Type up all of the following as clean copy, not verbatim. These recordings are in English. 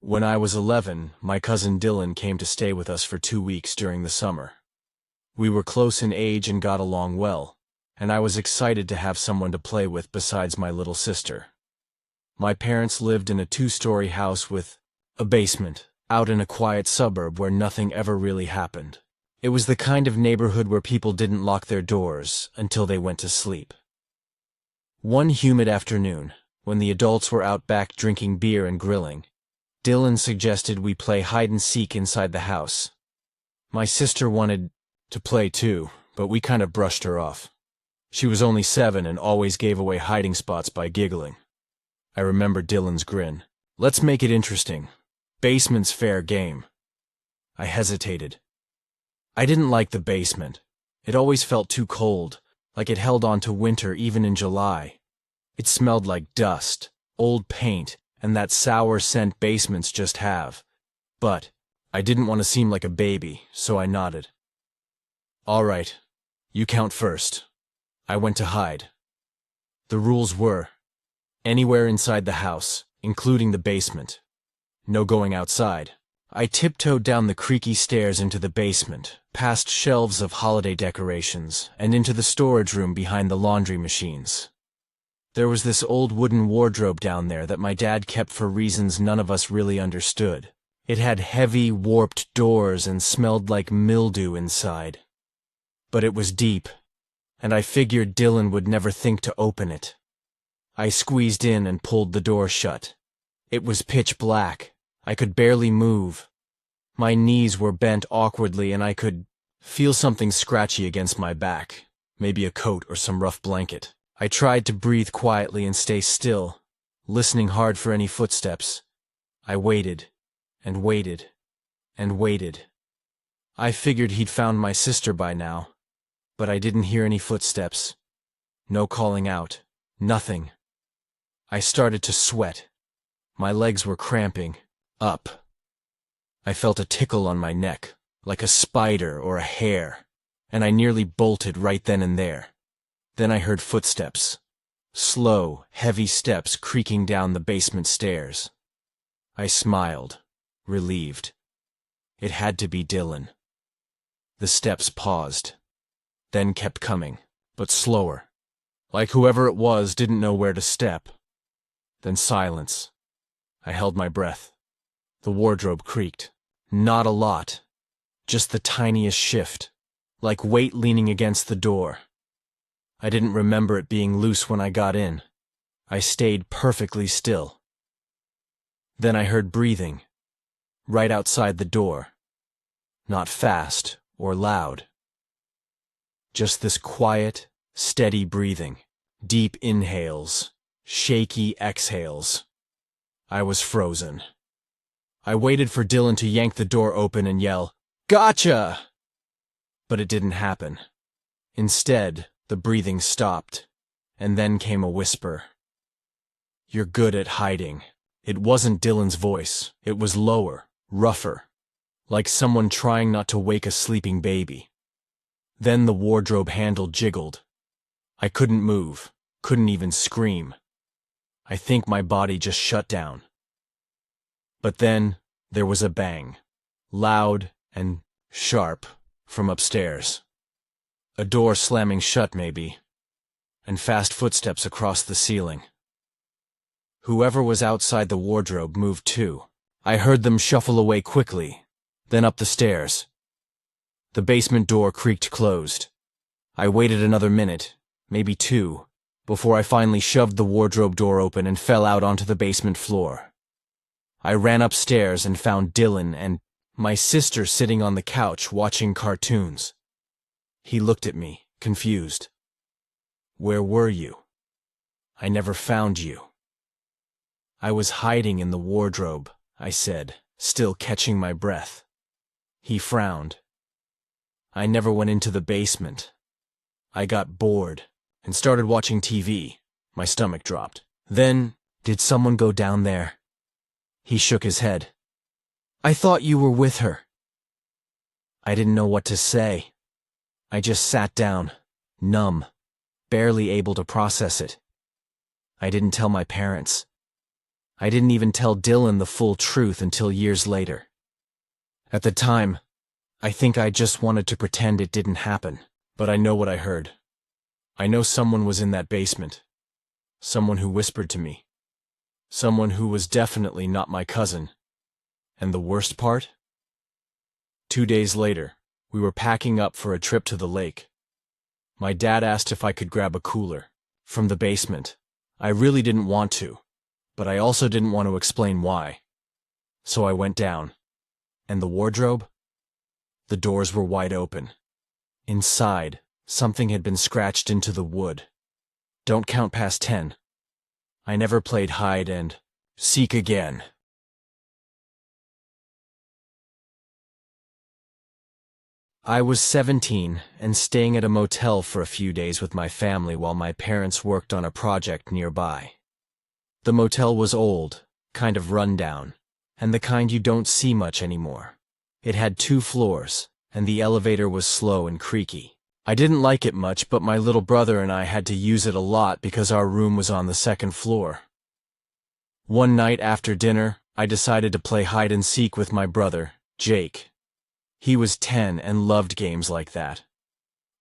When I was 11, my cousin Dylan came to stay with us for 2 weeks during the summer. We were close in age and got along well, and I was excited to have someone to play with besides my little sister. My parents lived in a 2-story house with a basement, out in a quiet suburb where nothing ever really happened. It was the kind of neighborhood where people didn't lock their doors until they went to sleep. One humid afternoon, when the adults were out back drinking beer and grilling, Dylan suggested we play hide-and-seek inside the house. My sister wanted to play too, but we kind of brushed her off. She was only 7 and always gave away hiding spots by giggling. I remember Dylan's grin. "Let's make it interesting. Basement's fair game." I hesitated. I didn't like the basement. It always felt too cold, like it held on to winter even in July. It smelled like dust, old paint, and that sour scent basements just have. But I didn't want to seem like a baby, so I nodded. "All right, you count first." I went to hide. The rules were, anywhere inside the house, including the basement. No going outside. I tiptoed down the creaky stairs into the basement, past shelves of holiday decorations, and into the storage room behind the laundry machines. There was this old wooden wardrobe down there that my dad kept for reasons none of us really understood. It had heavy, warped doors and smelled like mildew inside. But it was deep, and I figured Dylan would never think to open it. I squeezed in and pulled the door shut. It was pitch black. I could barely move. My knees were bent awkwardly and I could feel something scratchy against my back, maybe a coat or some rough blanket. I tried to breathe quietly and stay still, listening hard for any footsteps. I waited, and waited, and waited. I figured he'd found my sister by now, but I didn't hear any footsteps. No calling out. Nothing. I started to sweat. My legs were cramping. Up. I felt a tickle on my neck, like a spider or a hair, and I nearly bolted right then and there. Then I heard footsteps. Slow, heavy steps creaking down the basement stairs. I smiled, relieved. It had to be Dylan. The steps paused, then kept coming, but slower. Like whoever it was didn't know where to step. Then silence. I held my breath. The wardrobe creaked. Not a lot. Just the tiniest shift, like weight leaning against the door. I didn't remember it being loose when I got in. I stayed perfectly still. Then I heard breathing, right outside the door. Not fast or loud. Just this quiet, steady breathing, deep inhales, shaky exhales. I was frozen. I waited for Dylan to yank the door open and yell, "Gotcha!" But it didn't happen. Instead, the breathing stopped, and then came a whisper. "You're good at hiding." It wasn't Dylan's voice. It was lower, rougher, like someone trying not to wake a sleeping baby. Then the wardrobe handle jiggled. I couldn't move, couldn't even scream. I think my body just shut down. But then there was a bang, loud and sharp, from upstairs. A door slamming shut maybe, and fast footsteps across the ceiling. Whoever was outside the wardrobe moved too. I heard them shuffle away quickly, then up the stairs. The basement door creaked closed. I waited another minute, maybe 2, before I finally shoved the wardrobe door open and fell out onto the basement floor. I ran upstairs and found Dylan and my sister sitting on the couch watching cartoons. He looked at me, confused. "Where were you?" "I never found you." "I was hiding in the wardrobe," I said, still catching my breath. He frowned. "I never went into the basement. I got bored and started watching TV." My stomach dropped. "Then, did someone go down there?" He shook his head. "I thought you were with her." I didn't know what to say. I just sat down, numb, barely able to process it. I didn't tell my parents. I didn't even tell Dylan the full truth until years later. At the time, I think I just wanted to pretend it didn't happen, but I know what I heard. I know someone was in that basement. Someone who whispered to me. Someone who was definitely not my cousin. And the worst part? 2 days later, we were packing up for a trip to the lake. My dad asked if I could grab a cooler from the basement. I really didn't want to, but I also didn't want to explain why. So I went down. And the wardrobe? The doors were wide open. Inside, something had been scratched into the wood. Don't count past 10. I never played hide and seek again. I was 17 and staying at a motel for a few days with my family while my parents worked on a project nearby. The motel was old, kind of run down, and the kind you don't see much anymore. It had 2 floors, and the elevator was slow and creaky. I didn't like it much, but my little brother and I had to use it a lot because our room was on the 2nd floor. One night after dinner, I decided to play hide and seek with my brother, Jake. He was 10 and loved games like that.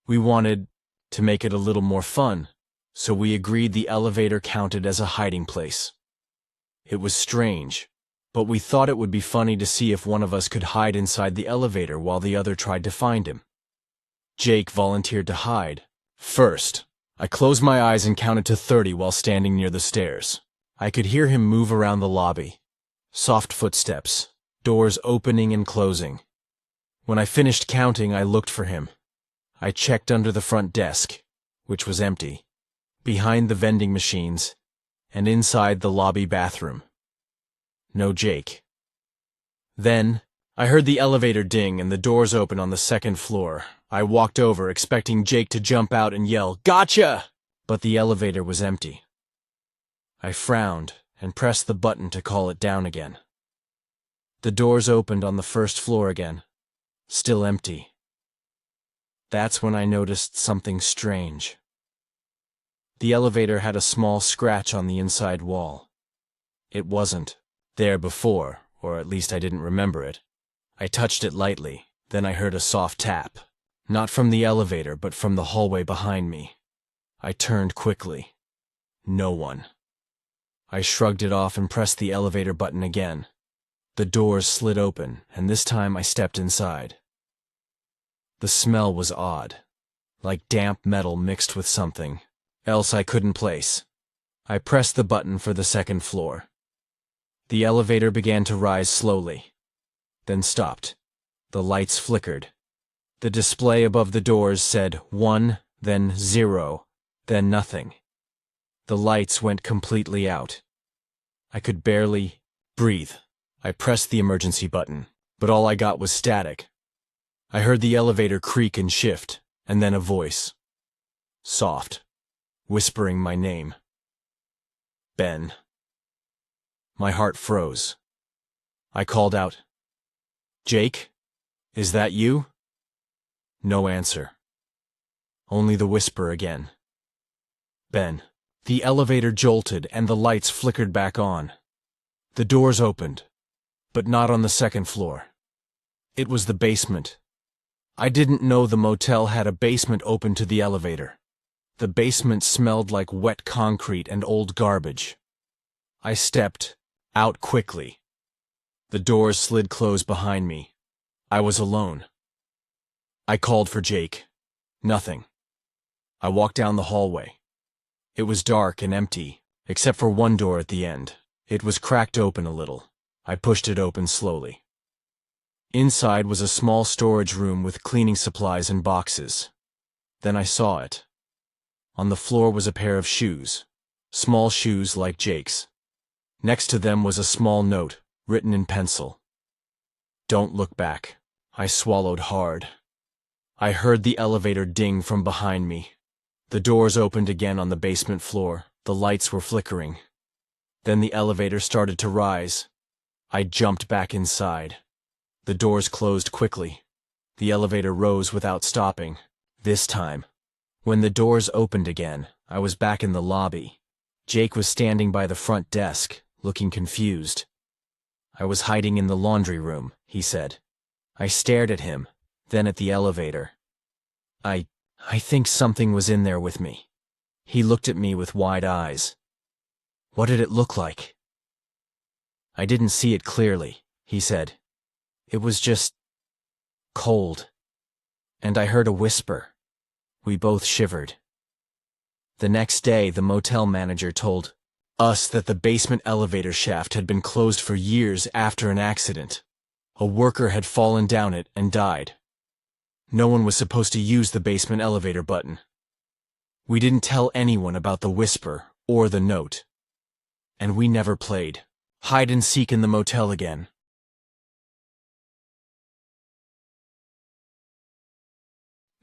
We wanted to make it a little more fun, so we agreed the elevator counted as a hiding place. It was strange, but we thought it would be funny to see if one of us could hide inside the elevator while the other tried to find him. Jake volunteered to hide. First, I closed my eyes and counted to 30 while standing near the stairs. I could hear him move around the lobby. Soft footsteps, doors opening and closing. When I finished counting, I looked for him. I checked under the front desk, which was empty, behind the vending machines, and inside the lobby bathroom. No Jake. Then, I heard the elevator ding and the doors open on the 2nd floor. I walked over, expecting Jake to jump out and yell, "Gotcha!" But the elevator was empty. I frowned and pressed the button to call it down again. The doors opened on the 1st floor again. Still empty. That's when I noticed something strange. The elevator had a small scratch on the inside wall. It wasn't there before, or at least I didn't remember it. I touched it lightly, then I heard a soft tap. Not from the elevator, but from the hallway behind me. I turned quickly. No one. I shrugged it off and pressed the elevator button again. The doors slid open, and this time I stepped inside. The smell was odd, like damp metal mixed with something else I couldn't place. I pressed the button for the 2nd floor. The elevator began to rise slowly, then stopped. The lights flickered. The display above the doors said 1, then 0, then nothing. The lights went completely out. I could barely breathe. I pressed the emergency button, but all I got was static. I heard the elevator creak and shift, and then a voice. Soft, whispering my name. Ben. My heart froze. I called out, "Jake, is that you?" No answer. Only the whisper again. Ben. The elevator jolted and the lights flickered back on. The doors opened, but not on the 2nd floor. It was the basement. I didn't know the motel had a basement open to the elevator. The basement smelled like wet concrete and old garbage. I stepped out quickly. The doors slid closed behind me. I was alone. I called for Jake. Nothing. I walked down the hallway. It was dark and empty, except for one door at the end. It was cracked open a little. I pushed it open slowly. Inside was a small storage room with cleaning supplies and boxes. Then I saw it. On the floor was a pair of shoes. Small shoes like Jake's. Next to them was a small note, written in pencil. "Don't look back." I swallowed hard. I heard the elevator ding from behind me. The doors opened again on the basement floor. The lights were flickering. Then the elevator started to rise. I jumped back inside. The doors closed quickly. The elevator rose without stopping. This time, when the doors opened again, I was back in the lobby. Jake was standing by the front desk, looking confused. "I was hiding in the laundry room," he said. I stared at him, then at the elevator. I think something was in there with me." He looked at me with wide eyes. "What did it look like?" "I didn't see it clearly," he said. "It was just cold. And I heard a whisper." We both shivered. The next day, the motel manager told us that the basement elevator shaft had been closed for years after an accident. A worker had fallen down it and died. No one was supposed to use the basement elevator button. We didn't tell anyone about the whisper or the note. And we never played hide and seek in the motel again.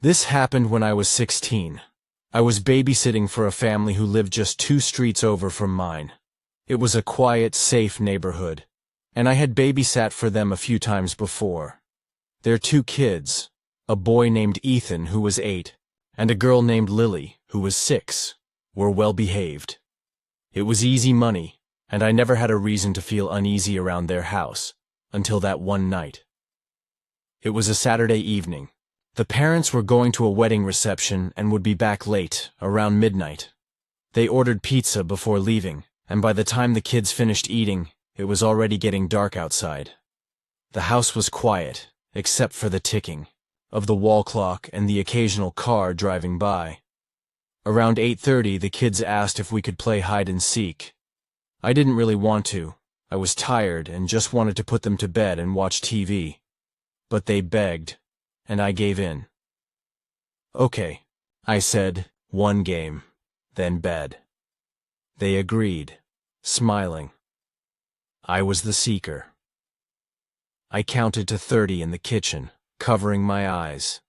This happened when I was 16. I was babysitting for a family who lived just 2 streets over from mine. It was a quiet, safe neighborhood, and I had babysat for them a few times before. Their 2 kids, a boy named Ethan, who was 8, and a girl named Lily, who was 6, were well behaved. It was easy money, and I never had a reason to feel uneasy around their house, until that one night. It was a Saturday evening. The parents were going to a wedding reception and would be back late, around midnight. They ordered pizza before leaving, and by the time the kids finished eating, it was already getting dark outside. The house was quiet, except for the ticking of the wall clock and the occasional car driving by. Around 8:30, the kids asked if we could play hide and seek. I didn't really want to. I was tired and just wanted to put them to bed and watch TV. But they begged, and I gave in. "Okay," I said, "1 game, then bed." They agreed, smiling. I was the seeker. I counted to 30 in the kitchen, covering my eyes.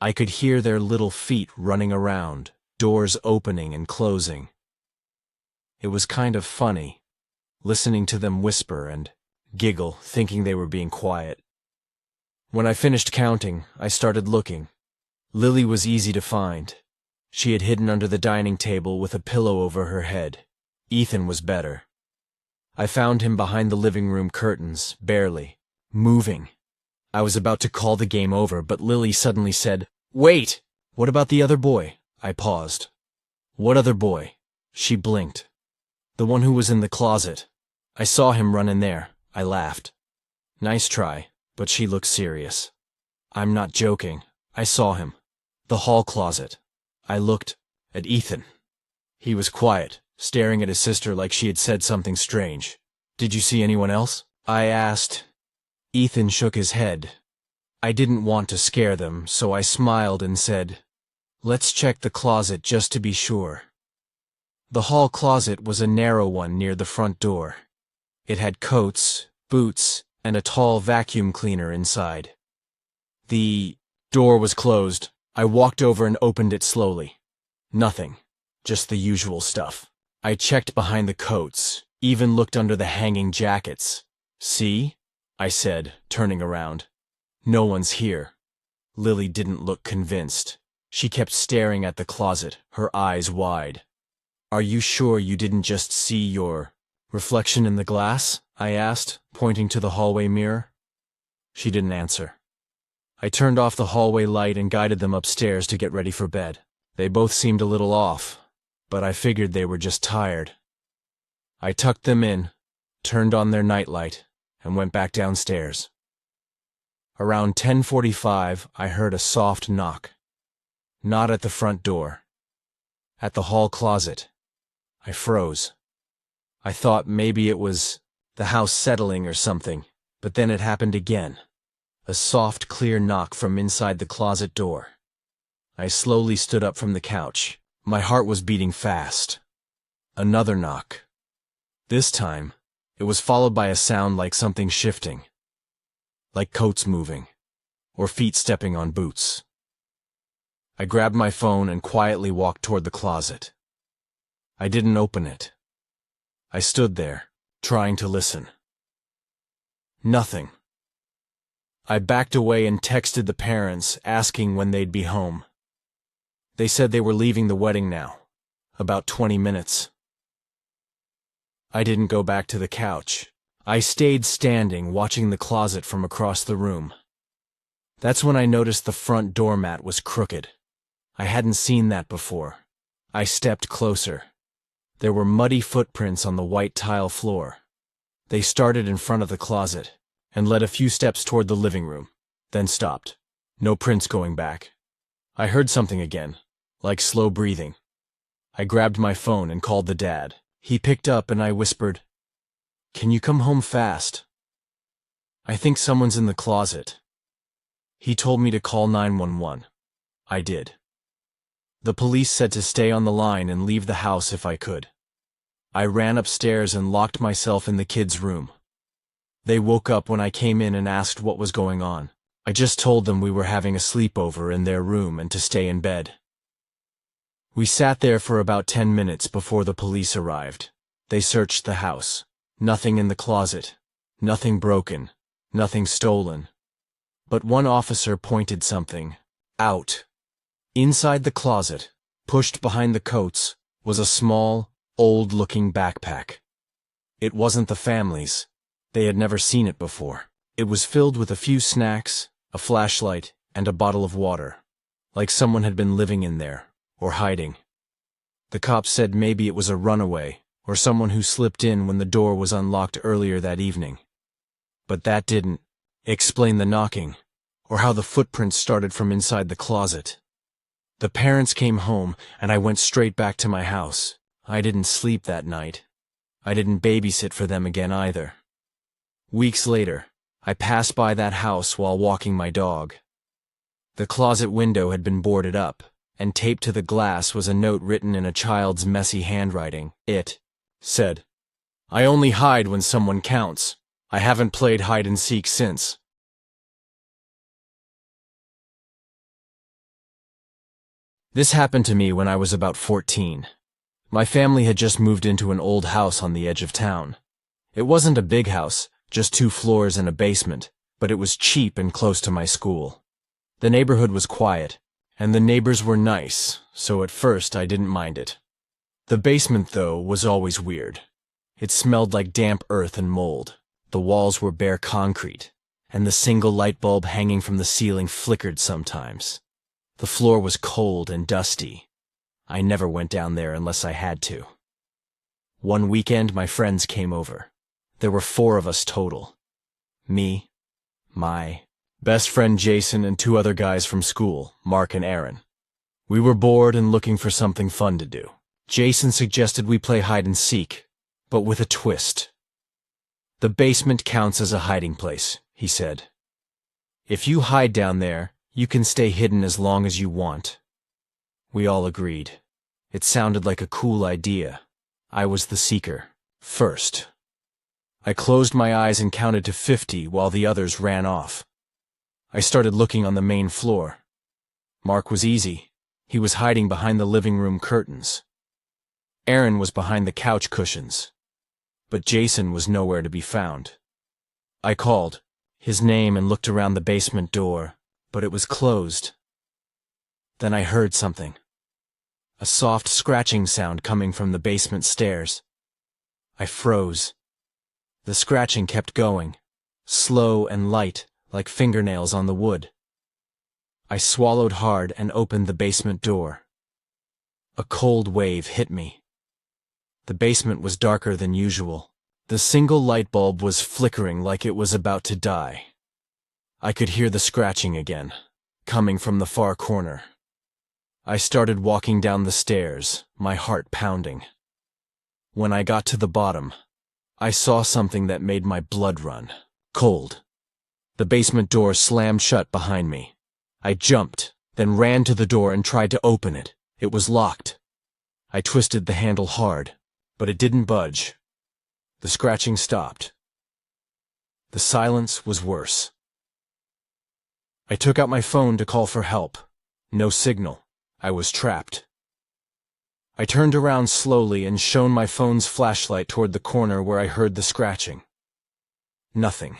I could hear their little feet running around, doors opening and closing. It was kind of funny, listening to them whisper and giggle, thinking they were being quiet. When I finished counting, I started looking. Lily was easy to find. She had hidden under the dining table with a pillow over her head. Ethan was better. I found him behind the living room curtains, barely moving. I was about to call the game over, but Lily suddenly said, "Wait! What about the other boy?" I paused. "What other boy?" She blinked. "The one who was in the closet. I saw him run in there." I laughed. "Nice try," but she looked serious. "I'm not joking. I saw him. The hall closet." I looked at Ethan. He was quiet, staring at his sister like she had said something strange. "Did you see anyone else?" I asked. Ethan shook his head. I didn't want to scare them, so I smiled and said, "Let's check the closet just to be sure." The hall closet was a narrow one near the front door. It had coats, boots, and a tall vacuum cleaner inside. The door was closed. I walked over and opened it slowly. Nothing. Just the usual stuff. I checked behind the coats, even looked under the hanging jackets. "See?" I said, turning around. "No one's here." Lily didn't look convinced. She kept staring at the closet, her eyes wide. "Are you sure you didn't just see your reflection in the glass?" I asked, pointing to the hallway mirror. She didn't answer. I turned off the hallway light and guided them upstairs to get ready for bed. They both seemed a little off, but I figured they were just tired. I tucked them in, turned on their nightlight, and went back downstairs. Around 10:45, I heard a soft knock. Not at the front door. At the hall closet. I froze. I thought maybe it was the house settling or something, but then it happened again. A soft, clear knock from inside the closet door. I slowly stood up from the couch. My heart was beating fast. Another knock. This time, it was followed by a sound like something shifting. Like coats moving, or feet stepping on boots. I grabbed my phone and quietly walked toward the closet. I didn't open it. I stood there, trying to listen. Nothing. I backed away and texted the parents, asking when they'd be home. They said they were leaving the wedding now, about 20 minutes. I didn't go back to the couch. I stayed standing, watching the closet from across the room. That's when I noticed the front doormat was crooked. I hadn't seen that before. I stepped closer. There were muddy footprints on the white tile floor. They started in front of the closet and led a few steps toward the living room, then stopped. No prints going back. I heard something again, like slow breathing. I grabbed my phone and called the dad. He picked up and I whispered, "Can you come home fast? I think someone's in the closet." He told me to call 911. I did. The police said to stay on the line and leave the house if I could. I ran upstairs and locked myself in the kids' room. They woke up when I came in and asked what was going on. I just told them we were having a sleepover in their room and to stay in bed. We sat there for about 10 minutes before the police arrived. They searched the house. Nothing in the closet. Nothing broken. Nothing stolen. But one officer pointed something out. Inside the closet, pushed behind the coats, was a small, old-looking backpack. It wasn't the family's. They had never seen it before. It was filled with a few snacks, a flashlight, and a bottle of water, like someone had been living in there, or hiding. The cops said maybe it was a runaway, or someone who slipped in when the door was unlocked earlier that evening. But that didn't explain the knocking, or how the footprints started from inside the closet. The parents came home, and I went straight back to my house. I didn't sleep that night. I didn't babysit for them again either. Weeks later, I passed by that house while walking my dog. The closet window had been boarded up, and taped to the glass was a note written in a child's messy handwriting. It said, "I only hide when someone counts. I haven't played hide and seek since." This happened to me when I was about 14. My family had just moved into an old house on the edge of town. It wasn't a big house, just 2 floors and a basement, but it was cheap and close to my school. The neighborhood was quiet, and the neighbors were nice, so at first I didn't mind it. The basement, though, was always weird. It smelled like damp earth and mold. The walls were bare concrete, and the single light bulb hanging from the ceiling flickered sometimes. The floor was cold and dusty. I never went down there unless I had to. One weekend, my friends came over. There were 4 of us total. Me, my best friend Jason, and 2 other guys from school, Mark and Aaron. We were bored and looking for something fun to do. Jason suggested we play hide and seek, but with a twist. "The basement counts as a hiding place," he said. "If you hide down there, you can stay hidden as long as you want." We all agreed. It sounded like a cool idea. I was the seeker. First. I closed my eyes and counted to 50 while the others ran off. I started looking on the main floor. Mark was easy. He was hiding behind the living room curtains. Aaron was behind the couch cushions. But Jason was nowhere to be found. I called his name and looked around the basement door, but it was closed. Then I heard something. A soft scratching sound coming from the basement stairs. I froze. The scratching kept going, slow and light, like fingernails on the wood. I swallowed hard and opened the basement door. A cold wave hit me. The basement was darker than usual. The single light bulb was flickering like it was about to die. I could hear the scratching again, coming from the far corner. I started walking down the stairs, my heart pounding. When I got to the bottom, I saw something that made my blood run cold. The basement door slammed shut behind me. I jumped, then ran to the door and tried to open it. It was locked. I twisted the handle hard, but it didn't budge. The scratching stopped. The silence was worse. I took out my phone to call for help. No signal. I was trapped. I turned around slowly and shone my phone's flashlight toward the corner where I heard the scratching. Nothing.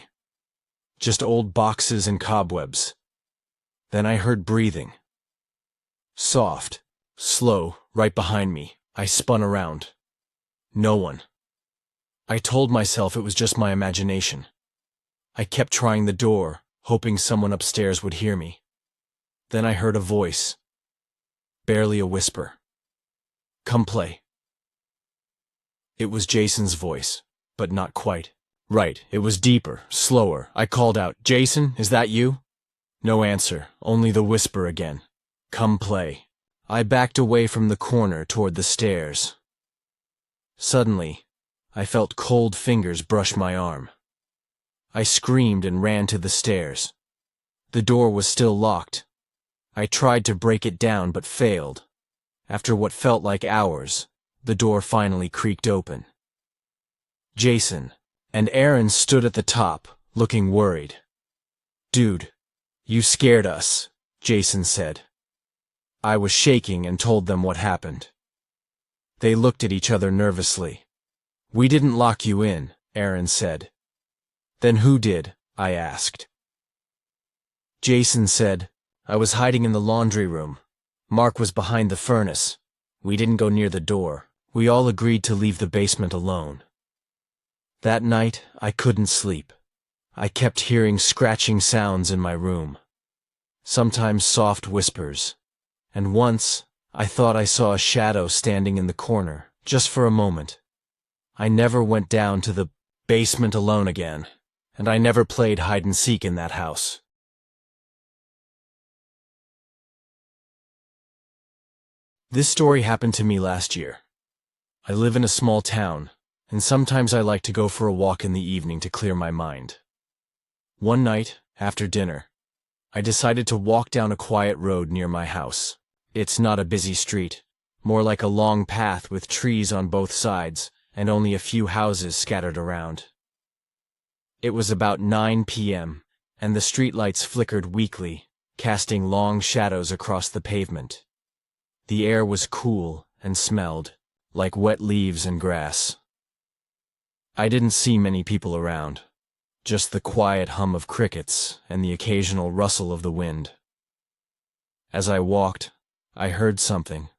Just old boxes and cobwebs. Then I heard breathing. Soft, slow, right behind me. I spun around. No one. I told myself it was just my imagination. I kept trying the door, hoping someone upstairs would hear me. Then I heard a voice. Barely a whisper. "Come play." It was Jason's voice, but not quite. Right, it was deeper, slower. I called out, "Jason, is that you?" No answer, only the whisper again. "Come play." I backed away from the corner toward the stairs. Suddenly, I felt cold fingers brush my arm. I screamed and ran to the stairs. The door was still locked. I tried to break it down but failed. After what felt like hours, the door finally creaked open. Jason and Aaron stood at the top, looking worried. "Dude, you scared us," Jason said. I was shaking and told them what happened. They looked at each other nervously. "We didn't lock you in," Aaron said. "Then who did?" I asked. Jason said, "I was hiding in the laundry room. Mark was behind the furnace. We didn't go near the door. We all agreed to leave the basement alone." That night, I couldn't sleep. I kept hearing scratching sounds in my room. Sometimes soft whispers. And once, I thought I saw a shadow standing in the corner, just for a moment. I never went down to the basement alone again, and I never played hide-and-seek in that house. This story happened to me last year. I live in a small town, and sometimes I like to go for a walk in the evening to clear my mind. One night, after dinner, I decided to walk down a quiet road near my house. It's not a busy street, more like a long path with trees on both sides and only a few houses scattered around. It was about 9 p.m., and the streetlights flickered weakly, casting long shadows across the pavement. The air was cool and smelled like wet leaves and grass. I didn't see many people around, just the quiet hum of crickets and the occasional rustle of the wind. As I walked, I heard something.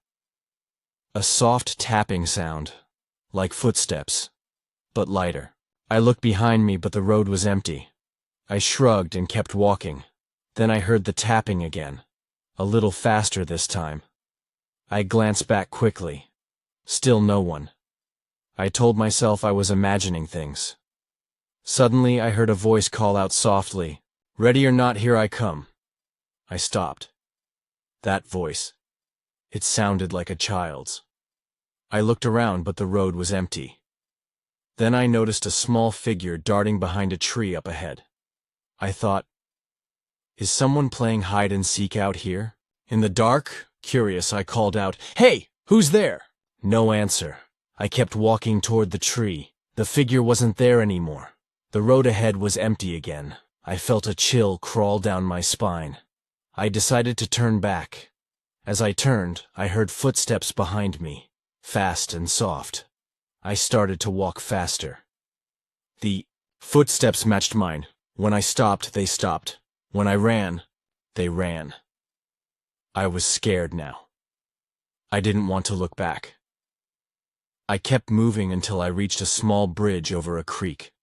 A soft tapping sound, like footsteps, but lighter. I looked behind me, but the road was empty. I shrugged and kept walking. Then I heard the tapping again, a little faster this time. I glanced back quickly. Still no one. I told myself I was imagining things. Suddenly, I heard a voice call out softly, "Ready or not, here I come." I stopped. That voice. It sounded like a child's. I looked around, but the road was empty. Then I noticed a small figure darting behind a tree up ahead. I thought, is someone playing hide-and-seek out here? In the dark, curious, I called out, "Hey, who's there?" No answer. I kept walking toward the tree. The figure wasn't there anymore. The road ahead was empty again. I felt a chill crawl down my spine. I decided to turn back. As I turned, I heard footsteps behind me, fast and soft. I started to walk faster. The footsteps matched mine. When I stopped, they stopped. When I ran, they ran. I was scared now. I didn't want to look back. I kept moving until I reached a small bridge over a creek.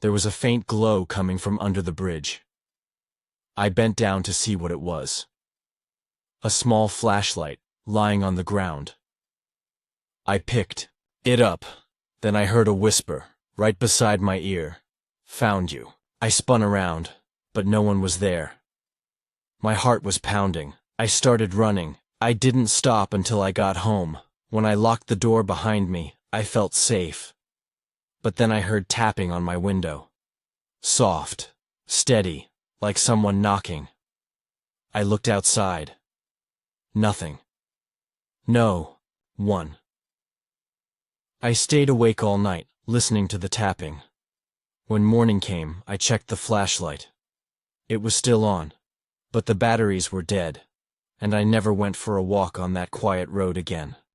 There was a faint glow coming from under the bridge. I bent down to see what it was. A small flashlight lying on the ground. I picked it up. Then I heard a whisper right beside my ear. "Found you." I spun around, but no one was there. My heart was pounding. I started running. I didn't stop until I got home. When I locked the door behind me, I felt safe. But then I heard tapping on my window. Soft, steady, like someone knocking. I looked outside. Nothing. No one. I stayed awake all night, listening to the tapping. When morning came, I checked the flashlight. It was still on, but the batteries were dead, and I never went for a walk on that quiet road again.